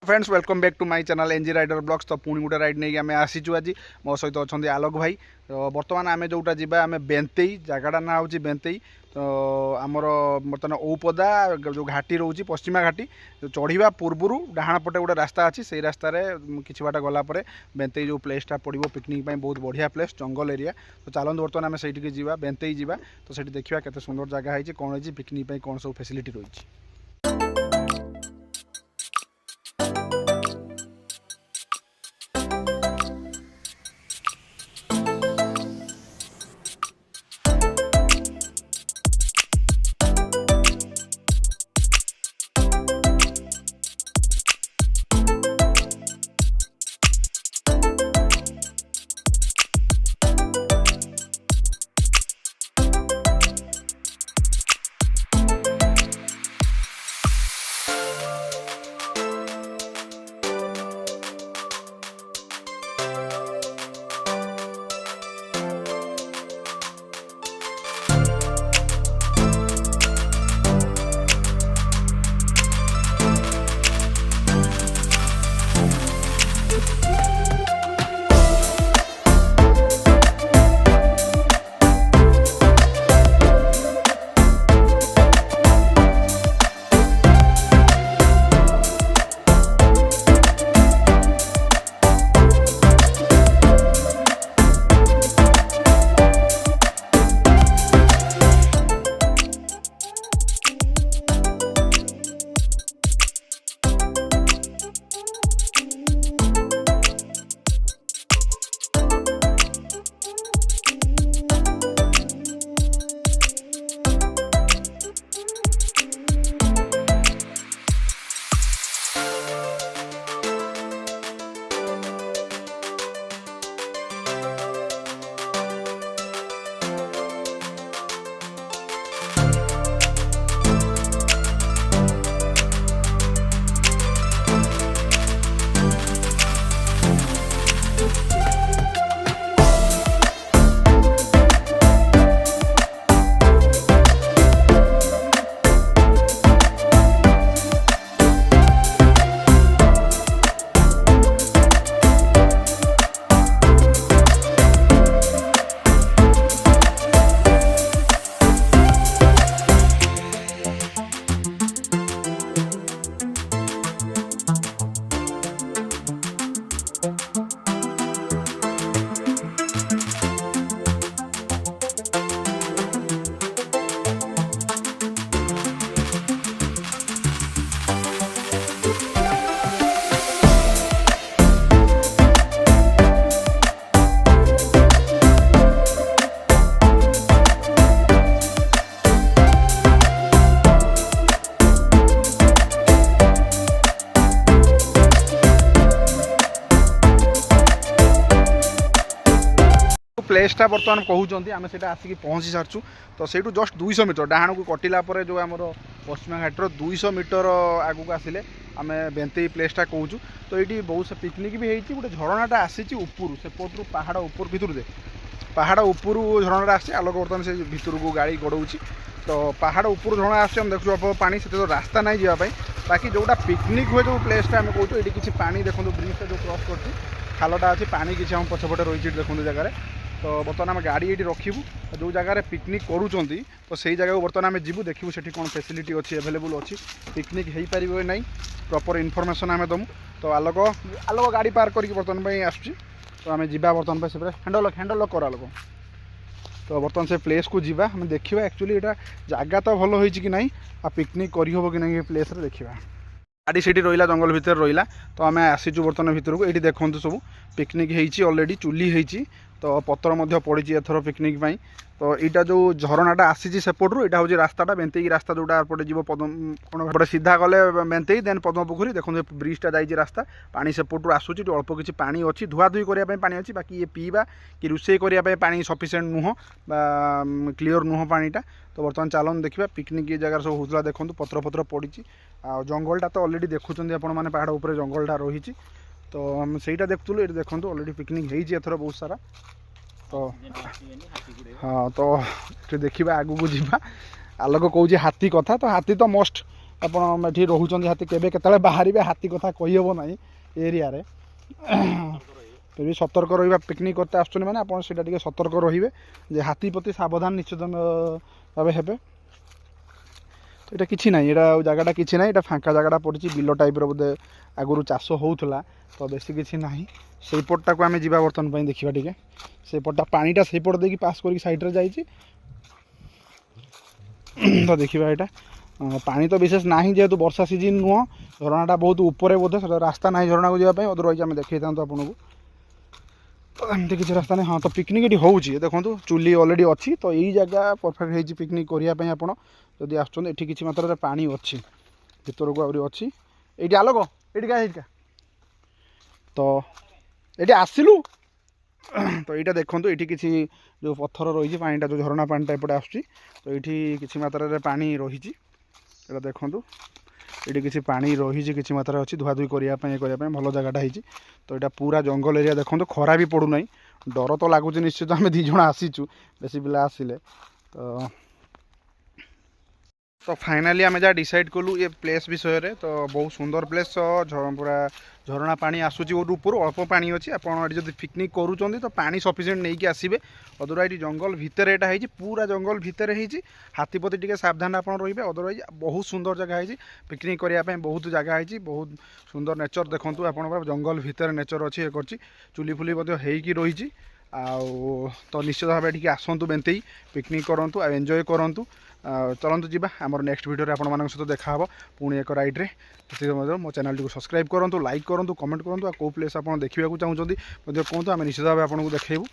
Friends welcome back to my channel NG rider blogs. तो पुणी गोटे राइड नहीं आम आसीचु आज मो सहित अच्छा आलोक भाई। तो बर्तमान आम जोटा जा आम बेंतेई जगटा ना हूँ बेंतेई। तो आमर बर्तमान औपदा जो घाटी रोचे पश्चिमा घाटी चढ़ा पूर्वर डाण पटे गोटे रास्ता अच्छी से रास्तार कि बाट गलापर बेंतेई जो प्लेसटा पड़ो पिकनिक बहुत बढ़िया प्लेस जंगल एरिया। तो चलते बर्तमान आम से बेंतेई जावा। तो से देखा केते सुंदर जगह है कौन है पिकनिक कौन सब फैसिलिटी रही। प्लेसटा बर्तमान कहते आम से आसिक पहुँची सार्चु। तो से जस्ट 200 मीटर डाण को कटिला जो आम पश्चिमा घाटर 200 मीटर आगू आसिले आम बेंतेई प्लेसटा कहूँ। तो ये बहुत से पिकनिक भी होती गोटे झरनाटा आसी ऊपर सेपटू पहाड़ ऊपर भितर दे पहाड़ ऊपर झरनाटा आसी आलोक बर्तमान से भितर को गाड़ी गड़ाऊँच। तो पहाड़ ऊपर झरणा आस देखु अल्प पानी से तो रास्ता नहीं जावाई बाकी जोटा पिकनिक हुए जो प्लेसटा आम कहूँ ये किसी पानी देखो ब्रिजटा जो क्रॉस कर खालटा अच्छी पानी किसी आम पछपटे रही देखते जगह। तो बर्तमान आम गाड़ी ये रखू जो जगार पिकनिक करूँ तो सही जगह को बर्तमान आम जीवु देखू से कौन फैसिलिटी अच्छी एवेलेबल अच्छी पिकनिक हो पार ना प्रॉपर इनफॉरमेशन आम दमु। तो आलोक आलोक गाड़ी पार्क करके बर्तमान आसुची। तो आम जा बर्तमान से हैंडल लक कर आलोक। तो बर्तमान से प्लेस को जीवा हम देखा एक्चुअली यहाँ जगह तो भल होई कि नहीं आ पिकनिक करहब कि नहीं प्लेस देखा गाड़ी से रहा जंगल भितर रहा। तो आम आसीचु बर्तमान भितर को ये देखो सब पिकनिक होती ऑलरेडी चुली होती। तो पतर पड़ी एथर पिकनिक। तो यहाँ जो झरनाटा आसी सेपटू यहाँ हूँ रास्ताटा बेंतेई रास्ता जोटा पटे जीव पदम कौन सीधा गले बेंतेई देन पद्मपोखरी देखो ब्रिजटा जाइए रास्ता पानी सेपटू आसूँ अल्प किसी पानी अच्छी धुआधुई करने पानी अच्छी बाकी ये पीवा कि रोषे करने पानी सफिसीयंट नुह क्लीयर नुह पानीटा। तो बर्तमान चलन देखा पिकनिक ये जगह सब होता देखो पत्र पत्र पड़ी आ जंगलटा तो अलरेडी देखुं आपण मैंने पहाड़ उपर जंगलटा रही। तो हम सहीटा देखुलु ये देखो अलरेडी पिकनिक होती एथर बहुत सारा। तो हाँ तो देखा आगू को जीवा आलोक कौच हाथी कथा। तो हाथी तो मस्ट ଆପଣ ଏଠି ରହୁଛନ୍ତି ହାତୀ କେବେ କେତେବେଳେ ବାହାରିବେ ହାତୀ କଥା କହିହେବ ନାହିଁ ଏରିଆରେ ବି ସତର୍କ ରହିବା ପିକନିକ୍ କରତେ ଆସୁଛନ୍ତି ମାନେ ଆପଣ ସେଇଟା ଟିକେ ସତର୍କ ରହିବେ ଯେ ହାତୀ ପ୍ରତି ସାବଧାନ ନିଶ୍ଚିତ ଭାବେ ହେବେ। ତ ଏଇଟା କିଛି ନାହିଁ ଏଇଟା ଜାଗାଟା କିଛି ନାହିଁ ଏଇଟା ଫାଙ୍କା ଜାଗାଟା ପଡ଼ିଛି ବିଲ ଟାଇପ୍ର ବୋଧେ ଆଗରୁ ଚାଷ ହେଉଥିଲା ତ ବେଶୀ କିଛି ନାହିଁ ସେଇପଟଟାକୁ ଆମେ ଯିବା ବର୍ତ୍ତମାନ ପାଇଁ ଦେଖିବା ଟିକେ ସେଇପଟଟା ପାଣିଟା ସେଇପଟ ଦେଇକି ପାସ୍ କରିକି ସାଇଡ଼୍ରେ ଯାଇଛି ତ ଦେଖିବା ଏଇଟା ପାଣି ତ ବିଶେଷ ନାହିଁ ଯେହେତୁ ବର୍ଷା ସିଜିନ୍ ନୁହଁ ଝରଣାଟା ବହୁତ ଉପରେ ବୋଧେ ସେଟା ରାସ୍ତା ନାହିଁ ଝରଣାକୁ ଯିବା ପାଇଁ ଅଦରୱାଇଜ୍ ଆମେ ଦେଖେଇଥାନ୍ତୁ ଆପଣଙ୍କୁ ତ ଏମିତି କିଛି ରାସ୍ତା ନାହିଁ। ହଁ ତ ପିକନିକ୍ ଏଠି ହେଉଛି ଦେଖନ୍ତୁ ଚୁଲି ଅଲରେଡ଼ି ଅଛି ତ ଏଇ ଜାଗା ପରଫେକ୍ଟ ହେଇଛି ପିକନିକ୍ କରିବା ପାଇଁ ଆପଣ ଯଦି ଆସୁଛନ୍ତି ଏଠି କିଛି ମାତ୍ରାରେ ପାଣି ଅଛି ଭିତରକୁ ଆହୁରି ଅଛି ଏଇଠି ଆଲୋକ ଏଇଠିକା ଏଇଠିକା ତ ଏଇଠି ଆସିଲୁ ତ ଏଇଟା ଦେଖନ୍ତୁ ଏଇଠି କିଛି ଯେଉଁ ପଥର ରହିଛି ପାଣିଟା ଯେଉଁ ଝରଣା ପାଣିଟା ଏପଟେ ଆସୁଛି ତ ଏଇଠି କିଛି ମାତ୍ରାରେ ପାଣି ରହିଛି ଏଇଟା ଦେଖନ୍ତୁ ଏଇଠି କିଛି ପାଣି ରହିଛି କିଛି ମାତ୍ରାରେ ଅଛି ଧୁଆଧୁଇ କରିବା ପାଇଁ ଭଲ ଜାଗାଟା ହେଇଛି ତ ଏଇଟା ପୁରା ଜଙ୍ଗଲ ଏରିଆ ଦେଖନ୍ତୁ ଖରା ବି ପଡ଼ୁନାହିଁ ଡର ତ ଲାଗୁଛି ନିଶ୍ଚିତ ଆମେ 2 ଜଣ ଆସିଛୁ ବେଶୀ ପିଲା ଆସିଲେ ତ ଫାଇନାଲି ଆମେ ଯାହା ଡିସାଇଡ୍ କଲୁ ଏ ପ୍ଲେସ୍ ବିଷୟରେ ତ ବହୁତ ସୁନ୍ଦର ପ୍ଲେସ୍ ପୁରା ଝରଣା ପାଣି ଆସୁଛି ଗୋଟେ ଉପରୁ ଅଳ୍ପ ପାଣି ଅଛି ଆପଣ ଏଠି ଯଦି ପିକନିକ୍ କରୁଛନ୍ତି ତ ପାଣି ସଫିସିଏଣ୍ଟ ନେଇକି ଆସିବେ ଅଦରୱାଇଜ୍ ଜଙ୍ଗଲ ଭିତରେ ଏଇଟା ହେଇଛି ପୁରା ଜଙ୍ଗଲ ଭିତରେ ହେଇଛି ହାତୀ ପ୍ରତି ଟିକେ ସାବଧାନ ଆପଣ ରହିବେ ଅଦରୱାଇଜ୍ ବହୁତ ସୁନ୍ଦର ଜାଗା ହେଇଛି ପିକନିକ୍ କରିବା ପାଇଁ ବହୁତ ଜାଗା ହେଇଛି ବହୁତ ସୁନ୍ଦର ନେଚର ଦେଖନ୍ତୁ ଆପଣଙ୍କର ଜଙ୍ଗଲ ଭିତରେ ନେଚର ଅଛି ଇଏ କରିଛି ଚୁଲି ଫୁଲି ମଧ୍ୟ ହେଇକି ରହିଛି ଆଉ ତ ନିଶ୍ଚିତ ଭାବେ ଏଠିକି ଆସନ୍ତୁ ବେନ୍ତେଇ ପିକନିକ୍ କରନ୍ତୁ ଆଉ ଏନ୍ଜୟ କରନ୍ତୁ ଚଲନ୍ତୁ ଯିବା ଆମର ନେକ୍ସଟ ଭିଡ଼ିଓରେ ଆପଣମାନଙ୍କ ସହିତ ଦେଖାହେବ ପୁଣି ଏକ ରାଇଡ଼୍ରେ ସେଥିରେ ମଧ୍ୟ ମୋ ଚ୍ୟାନେଲଟିକୁ ସବସ୍କ୍ରାଇବ୍ କରନ୍ତୁ ଲାଇକ୍ କରନ୍ତୁ କମେଣ୍ଟ କରନ୍ତୁ ଆଉ କେଉଁ ପ୍ଲେସ୍ ଆପଣ ଦେଖିବାକୁ ଚାହୁଁଛନ୍ତି ମଧ୍ୟ କୁହନ୍ତୁ ଆମେ ନିଶ୍ଚିତ ଭାବେ ଆପଣଙ୍କୁ ଦେଖେଇବୁ।